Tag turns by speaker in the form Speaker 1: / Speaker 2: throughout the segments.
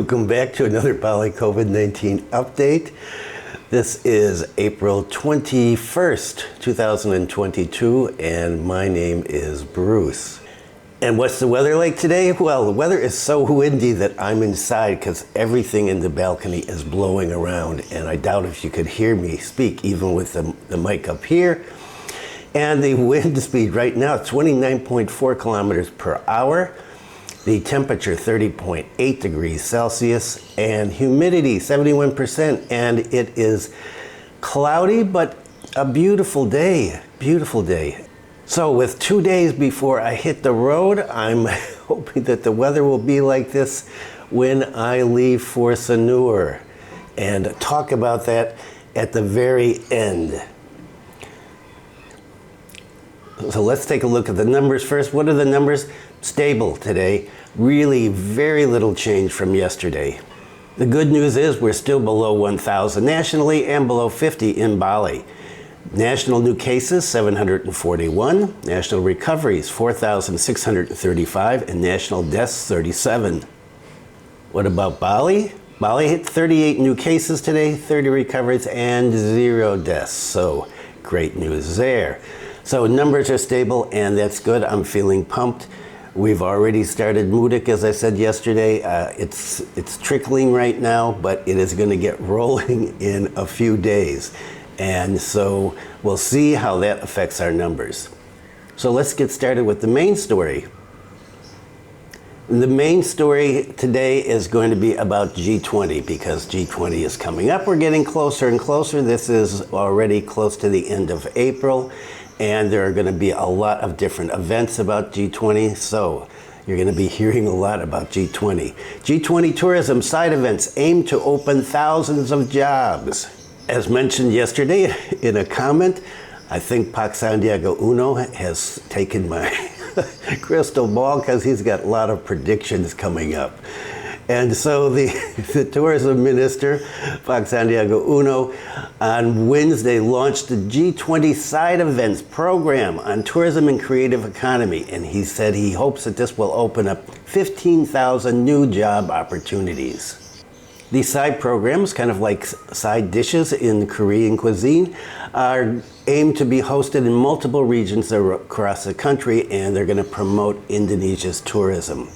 Speaker 1: Welcome back to another Bali COVID-19 update. This is April 21st, 2022, and my name is Bruce. And what's the weather like today? Well, the weather is so windy that I'm inside because everything in the balcony is blowing around, and I doubt if you could hear me speak even with the mic up here. And the wind speed right now, 29.4 kilometers per hour. The temperature, 30.8 degrees Celsius, and humidity, 71%. And it is cloudy, but a beautiful day, beautiful day. So with 2 days before I hit the road, I'm hoping that the weather will be like this when I leave for Sanur, and talk about that at the very end. So let's take a look at the numbers first. What are the numbers? Stable today. Really very little change from yesterday. The good news is we're still below 1,000 nationally and below 50 in Bali. National new cases, 741. National recoveries, 4,635. And national deaths, 37. What about Bali? Bali hit 38 new cases today, 30 recoveries, and 0 deaths. So great news there. So numbers are stable, and that's good. I'm feeling pumped. We've already started Mudik, as I said yesterday. It's trickling right now, but it is going to get rolling in a few days. And so we'll see how that affects our numbers. So let's get started with the main story. The main story today is going to be about G20, because G20 is coming up. We're getting closer and closer. This is already close to the end of April. And there are going to be a lot of different events about G20, so you're going to be hearing a lot about G20. G20 tourism side events aim to open thousands of jobs. As mentioned yesterday in a comment, I think Pak Sandiaga Uno has taken my crystal ball because he's got a lot of predictions coming up. And so the tourism minister, Pak Sandiaga Uno, on Wednesday launched the G20 Side Events program on tourism and creative economy. And he said he hopes that this will open up 15,000 new job opportunities. These side programs, kind of like side dishes in Korean cuisine, are aimed to be hosted in multiple regions across the country, and they're going to promote Indonesia's tourism.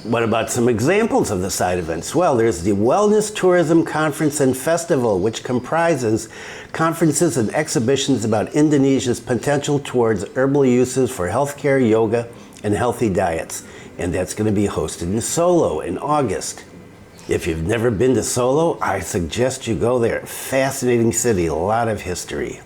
Speaker 1: What about some examples of the side events? Well, there's the Wellness Tourism Conference and Festival, which comprises conferences and exhibitions about Indonesia's potential towards herbal uses for healthcare, yoga, and healthy diets. And that's going to be hosted in Solo in August. If you've never been to Solo, I suggest you go there. Fascinating city, a lot of history.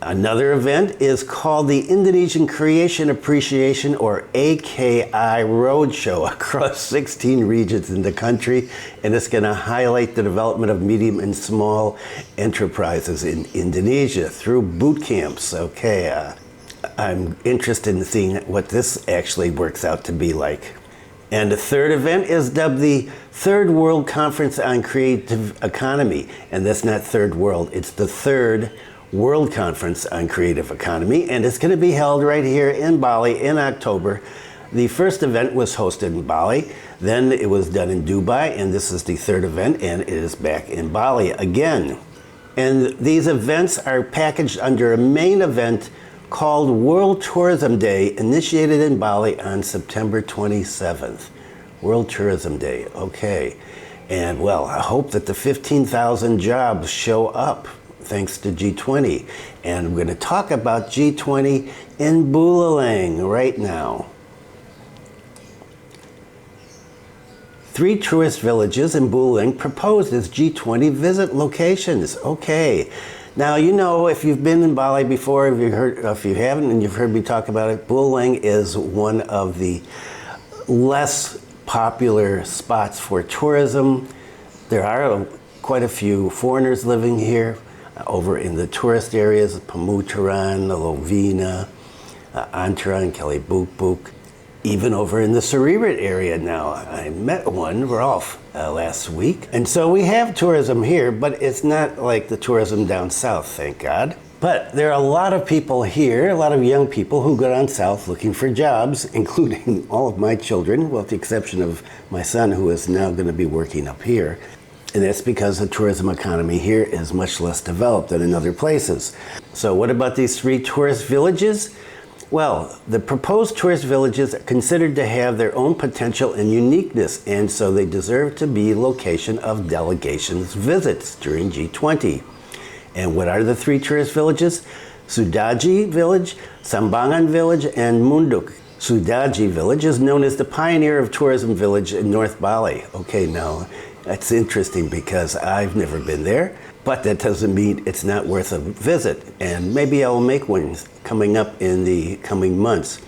Speaker 1: Another event is called the Indonesian Creation Appreciation, or AKI Roadshow, across 16 regions in the country, and it's going to highlight the development of medium and small enterprises in Indonesia through boot camps. Okay, I'm interested in seeing what this actually works out to be like. And the third event is dubbed the Third World Conference on Creative Economy, and that's not Third World, it's the Third World Conference on Creative Economy, and it's going to be held right here in Bali in October. The first event was hosted in Bali, then it was done in Dubai, and this is the third event, and it is back in Bali again. And these events are packaged under a main event called World Tourism Day, initiated in Bali on September 27th. World Tourism Day, okay. And well, I hope that the 15,000 jobs show up thanks to G20. And we're going to talk about G20 in Buleleng right now. 3 tourist villages in Buleleng proposed as G20 visit locations. Okay. Now, you know, if you've been in Bali before, if you haven't and you've heard me talk about it, Buleleng is one of the less popular spots for tourism. There are quite a few foreigners living here. Over in the tourist areas, Pemutaran, Lovina, Antaran, Kelly Buk. even over in the Cerebrit area now. I met one, Rolf, last week. And so we have tourism here, but it's not like the tourism down south, thank God. But there are a lot of people here, a lot of young people who go down south looking for jobs, including all of my children, well, with the exception of my son, who is now going to be working up here. And that's because the tourism economy here is much less developed than in other places. So what about these 3 tourist villages? Well, the proposed tourist villages are considered to have their own potential and uniqueness, and so they deserve to be location of delegations' visits during G20. And what are the 3 tourist villages? Sudaji Village, Sambangan Village, and Munduk. Sudaji Village is known as the pioneer of tourism village in North Bali. Okay, now that's interesting because I've never been there, but that doesn't mean it's not worth a visit. And maybe I'll make one coming up in the coming months.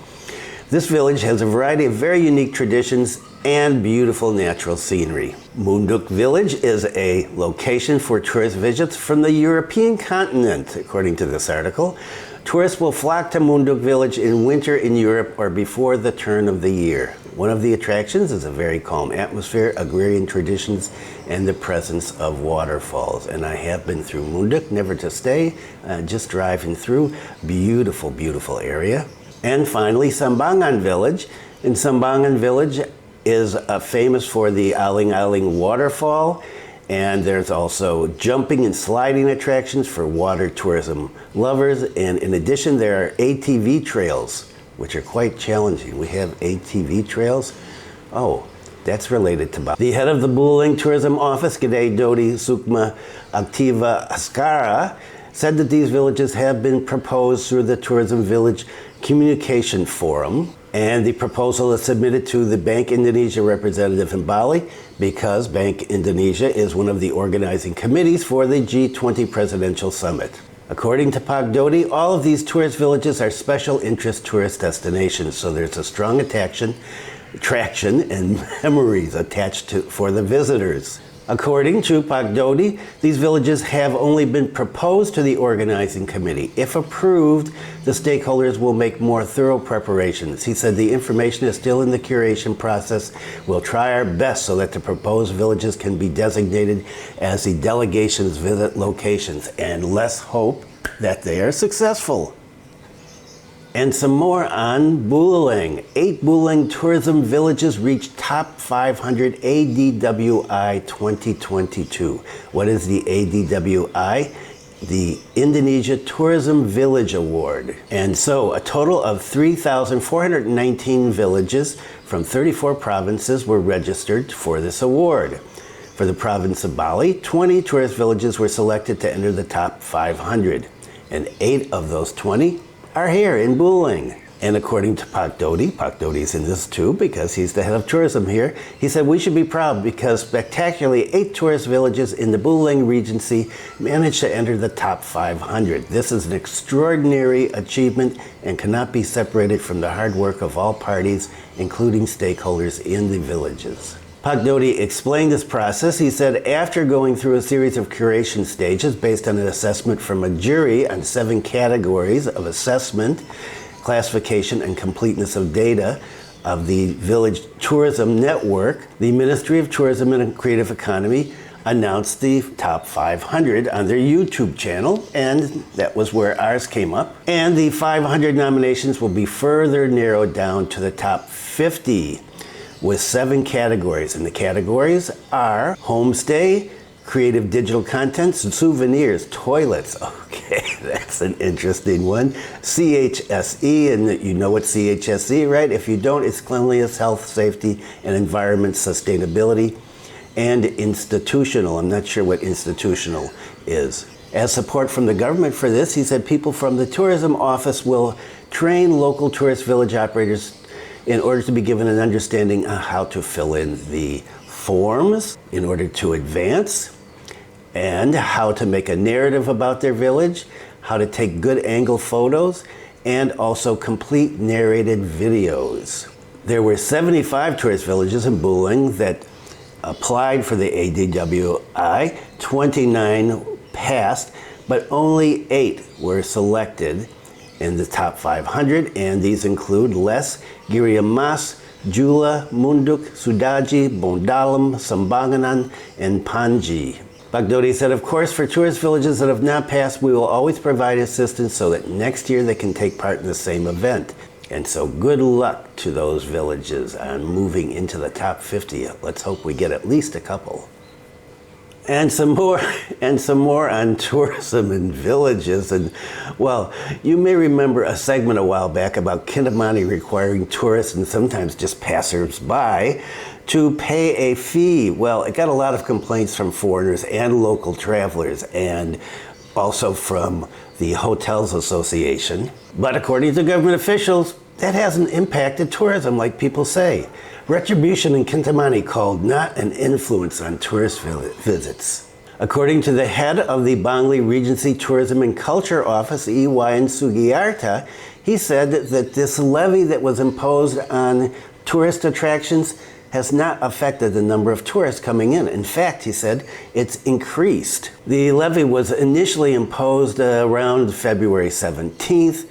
Speaker 1: This village has a variety of very unique traditions and beautiful natural scenery. Munduk Village is a location for tourist visits from the European continent, according to this article. Tourists will flock to Munduk Village in winter in Europe or before the turn of the year. One of the attractions is a very calm atmosphere, agrarian traditions, and the presence of waterfalls. And I have been through Munduk, never to stay, just driving through. Beautiful, beautiful area. And finally, Sambangan Village. In Sambangan Village is famous for the Aling Aling waterfall, and there's also jumping and sliding attractions for water tourism lovers. And in addition, there are ATV trails, which are quite challenging. We have ATV trails. Oh, that's related to Bali. The head of the Buleleng Tourism Office, G'day Dodi Sukma Aktiva Askara, said that these villages have been proposed through the Tourism Village Communication Forum, and the proposal is submitted to the Bank Indonesia representative in Bali because Bank Indonesia is one of the organizing committees for the G20 Presidential Summit. According to Pagdodi, all of these tourist villages are special interest tourist destinations, so there's a strong attraction and memories attached to for the visitors. According to Pagdodi, these villages have only been proposed to the organizing committee. If approved, the stakeholders will make more thorough preparations. He said the information is still in the curation process. We'll try our best so that the proposed villages can be designated as the delegation's visit locations, and let's hope that they are successful. And some more on Buleleng. 8 Buleleng tourism villages reached top 500 ADWI 2022. What is the ADWI? The Indonesia Tourism Village Award. And so a total of 3,419 villages from 34 provinces were registered for this award. For the province of Bali, 20 tourist villages were selected to enter the top 500. And 8 of those 20 are here in Buleleng. And according to Pagdodi's in this too because he's the head of tourism here, he said we should be proud because spectacularly 8 tourist villages in the Buleleng Regency managed to enter the top 500. This is an extraordinary achievement and cannot be separated from the hard work of all parties, including stakeholders in the villages. Pagdodi explained this process. He said after going through a series of curation stages based on an assessment from a jury on 7 categories of assessment, classification, and completeness of data of the Village Tourism Network, the Ministry of Tourism and Creative Economy announced the top 500 on their YouTube channel, and that was where ours came up. And the 500 nominations will be further narrowed down to the top 50 with 7 categories. And the categories are homestay, creative digital content, souvenirs, toilets. Okay, that's an interesting one. CHSE, and you know what CHSE, right? If you don't, it's cleanliness, health, safety, and environment sustainability. And institutional. I'm not sure what institutional is. As support from the government for this, he said people from the tourism office will train local tourist village operators in order to be given an understanding of how to fill in the forms in order to advance, and how to make a narrative about their village, how to take good angle photos, and also complete narrated videos. There were 75 tourist villages in Buleleng that applied for the ADWI, 29 passed, but only 8 were selected. in the top 500, and these include Les, Giriamas, Jula, Munduk, Sudaji, Bondalam, Sambanganan, and Panji. Bagdodi said, of course, for tourist villages that have not passed, we will always provide assistance so that next year they can take part in the same event. And so good luck to those villages on moving into the top 50. Let's hope we get at least a couple. And some more on tourism in villages. And well, you may remember a segment a while back about Kintamani requiring tourists and sometimes just passers-by to pay a fee. Well, it got a lot of complaints from foreigners and local travelers, and also from the Hotels Association. But according to government officials, that hasn't impacted tourism like people say. Retribution in Kintamani called not an influence on tourist visits. According to the head of the Bangli Regency Tourism and Culture Office, Iwayan Sugiarta, he said that this levy that was imposed on tourist attractions has not affected the number of tourists coming in. In fact, he said, it's increased. The levy was initially imposed around February 17th,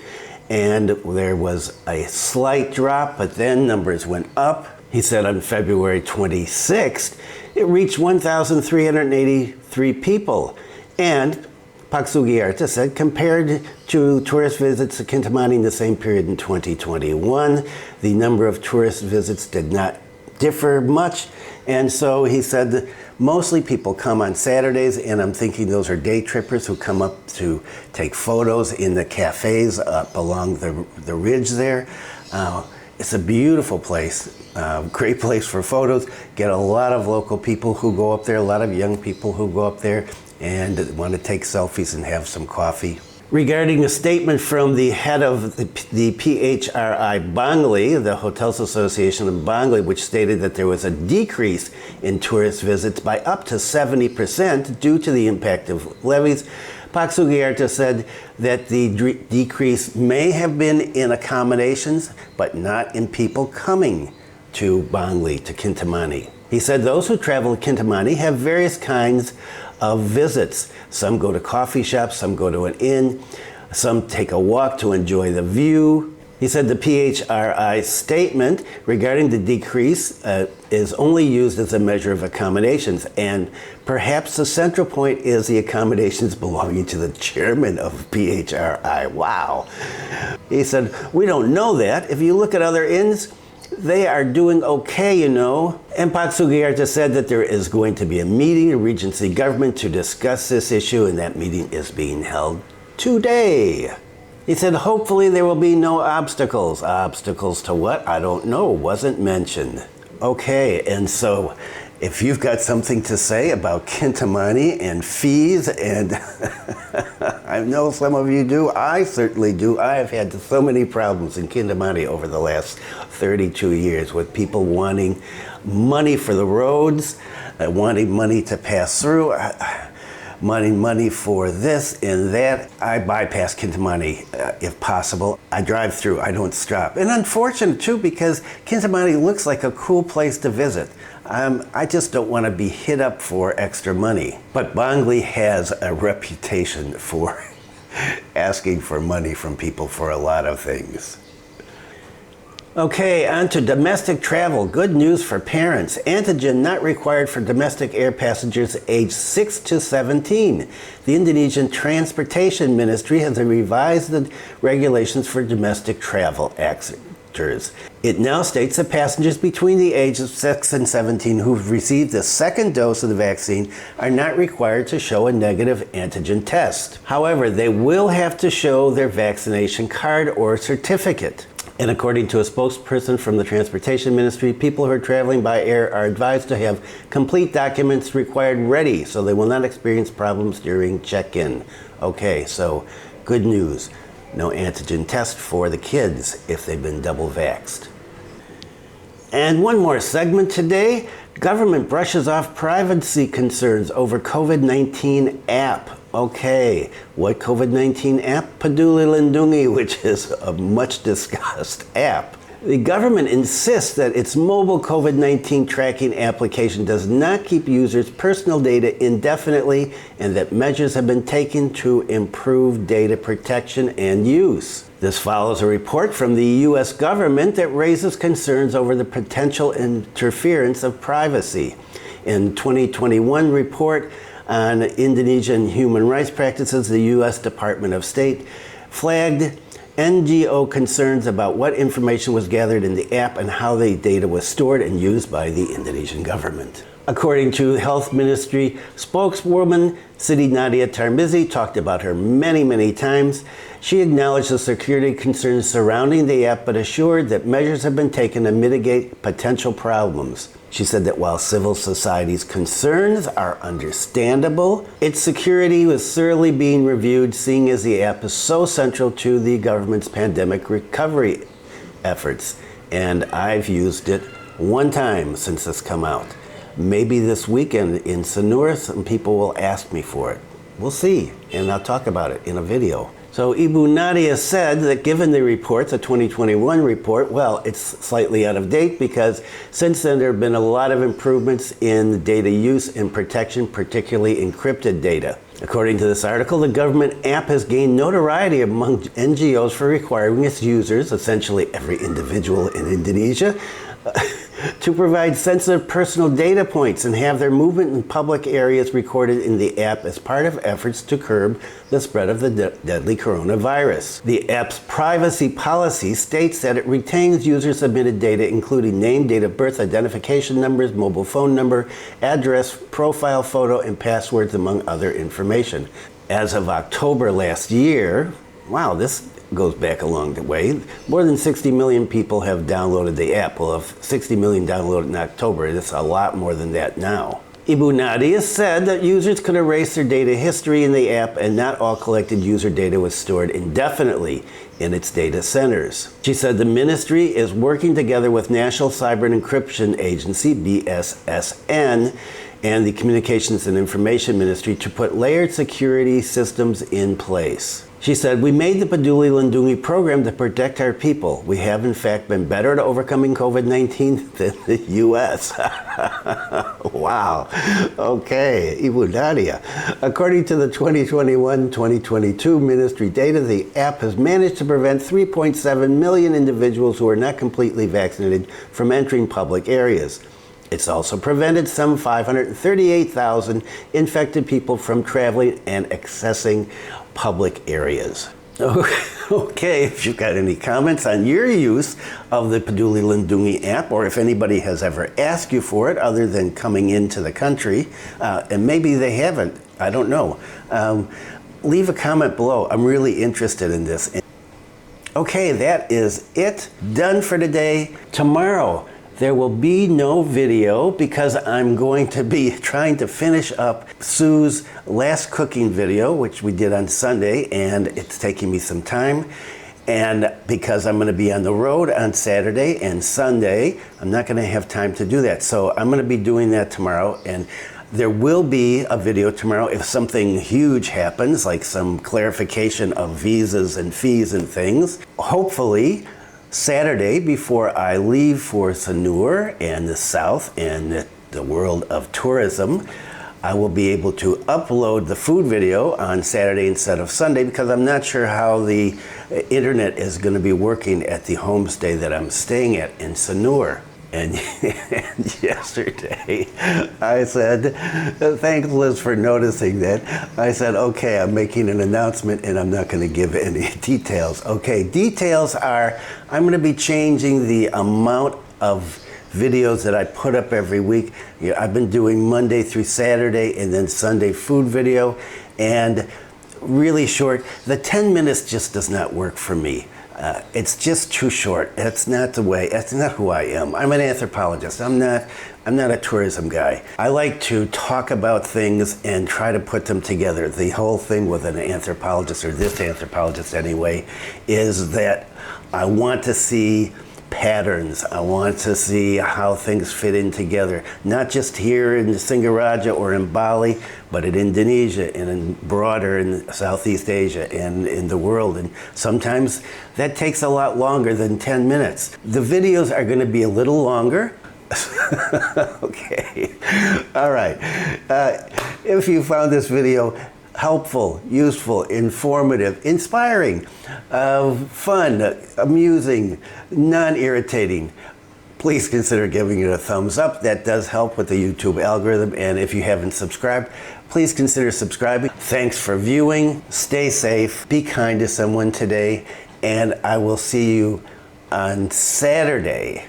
Speaker 1: and there was a slight drop, but then numbers went up. He said on February 26th, it reached 1,383 people. And Pak Sugiarta said, compared to tourist visits to Kintamani in the same period in 2021, the number of tourist visits did not differ much. And so he said that mostly people come on Saturdays, and I'm thinking those are day trippers who come up to take photos in the cafes up along the ridge there. It's a beautiful place, great place for photos. Get a lot of local people who go up there, a lot of young people who go up there and want to take selfies and have some coffee. Regarding a statement from the head of the PHRI Bangli, the Hotels Association of Bangli, which stated that there was a decrease in tourist visits by up to 70% due to the impact of levies, Pak Sugiarta said that the decrease may have been in accommodations, but not in people coming to Bangli, to Kintamani. He said those who travel to Kintamani have various kinds of visits. Some go to coffee shops, some go to an inn, some take a walk to enjoy the view. He said the PHRI statement regarding the decrease is only used as a measure of accommodations, and perhaps the central point is the accommodations belonging to the chairman of PHRI. Wow. He said, we don't know that. If you look at other inns, they are doing okay, you know. And Pak Sugiarta said that there is going to be a meeting in Regency government to discuss this issue, and that meeting is being held today. He said, hopefully there will be no obstacles. Obstacles to what? I don't know. Wasn't mentioned. Okay, and so if you've got something to say about Kintamani and fees, and I know some of you do, I certainly do. I have had so many problems in Kintamani over the last 32 years with people wanting money for the roads, wanting money to pass through, money for this and that. I bypass Kintamani if possible. I drive through, I don't stop. And unfortunate too, because Kintamani looks like a cool place to visit. I just don't want to be hit up for extra money. But Bangli has a reputation for asking for money from people for a lot of things. Okay, on to domestic travel. Good news for parents. Antigen not required for domestic air passengers aged 6 to 17. The Indonesian Transportation Ministry has revised the regulations for domestic travel actors. It now states that passengers between the ages of 6 and 17 who've received the second dose of the vaccine are not required to show a negative antigen test. However, they will have to show their vaccination card or certificate. And according to a spokesperson from the Transportation Ministry, people who are traveling by air are advised to have complete documents required ready so they will not experience problems during check-in. Okay, so good news. No antigen test for the kids if they've been double vaxxed. And one more segment today. Government brushes off privacy concerns over COVID-19 app. Okay, what COVID-19 app? Peduli Lindungi, which is a much discussed app. The government insists that its mobile COVID-19 tracking application does not keep users' personal data indefinitely and that measures have been taken to improve data protection and use. This follows a report from the U.S. government that raises concerns over the potential interference of privacy. In 2021 report on Indonesian human rights practices, the U.S. Department of State flagged NGO concerns about what information was gathered in the app and how the data was stored and used by the Indonesian government. According to Health Ministry spokeswoman Siti Nadia Tarmizi, talked about her many times, she acknowledged the security concerns surrounding the app but assured that measures have been taken to mitigate potential problems. She said that while civil society's concerns are understandable, its security was thoroughly being reviewed, seeing as the app is so central to the government's pandemic recovery efforts. And I've used it one time since it's come out. Maybe this weekend in Sanur, some people will ask me for it. We'll see, and I'll talk about it in a video. So Ibu Nadia said that given the report, the 2021 report, well, it's slightly out of date because since then there have been a lot of improvements in data use and protection, particularly encrypted data. According to this article, the government app has gained notoriety among NGOs for requiring its users, essentially every individual in Indonesia, to provide sensitive personal data points and have their movement in public areas recorded in the app as part of efforts to curb the spread of the deadly coronavirus. The app's privacy policy states that it retains user-submitted data including name, date of birth, identification numbers, mobile phone number, address, profile photo, and passwords, among other information. As of October last year, wow, this goes back a long way. More than 60 million people have downloaded the app. Well, if 60 million downloaded in October, it's a lot more than that now. Ibu Nadia said that users could erase their data history in the app and not all collected user data was stored indefinitely in its data centers. She said the ministry is working together with National Cyber Encryption Agency, BSSN, and the Communications and Information Ministry to put layered security systems in place. She said, "We made the Peduli Lindungi program to protect our people. We have, in fact, been better at overcoming COVID-19 than the U.S. Wow. Okay, Ibu Nadia. According to the 2021-2022 ministry data, the app has managed to prevent 3.7 million individuals who are not completely vaccinated from entering public areas. It's also prevented some 538,000 infected people from traveling and accessing public areas." Okay, if you've got any comments on your use of the Peduli Lindungi app, or if anybody has ever asked you for it other than coming into the country, and maybe they haven't, I don't know, leave a comment below. I'm really interested in this. Okay, that is it. Done for today. Tomorrow, there will be no video because I'm going to be trying to finish up Sue's last cooking video, which we did on Sunday, and it's taking me some time. And because I'm going to be on the road on Saturday and Sunday, I'm not going to have time to do that. So I'm going to be doing that tomorrow, and there will be a video tomorrow if something huge happens, like some clarification of visas and fees and things. Hopefully, Saturday, before I leave for Sanur and the South and the world of tourism, I will be able to upload the food video on Saturday instead of Sunday because I'm not sure how the internet is going to be working at the homestay that I'm staying at in Sanur. And yesterday, I said, thanks Liz for noticing that. I said, okay, I'm making an announcement and I'm not going to give any details. Okay, details are, I'm going to be changing the amount of videos that I put up every week. I've been doing Monday through Saturday and then Sunday food video, and really short. The 10 minutes just does not work for me. It's just too short. That's not the way, that's not who I am. I'm an anthropologist. I'm not a tourism guy. I like to talk about things and try to put them together. The whole thing with an anthropologist, or this anthropologist anyway, is that I want to see patterns. I want to see how things fit in together, not just here in Singaraja or in Bali, but in Indonesia and broader in Southeast Asia and in the world. And sometimes that takes a lot longer than 10 minutes. The videos are going to be a little longer. Okay. All right. If you found this video helpful, useful, informative, inspiring, fun, amusing, non-irritating, please consider giving it a thumbs up. That does help with the YouTube algorithm. And if you haven't subscribed, please consider subscribing. Thanks for viewing. Stay safe. Be kind to someone today. And I will see you on Saturday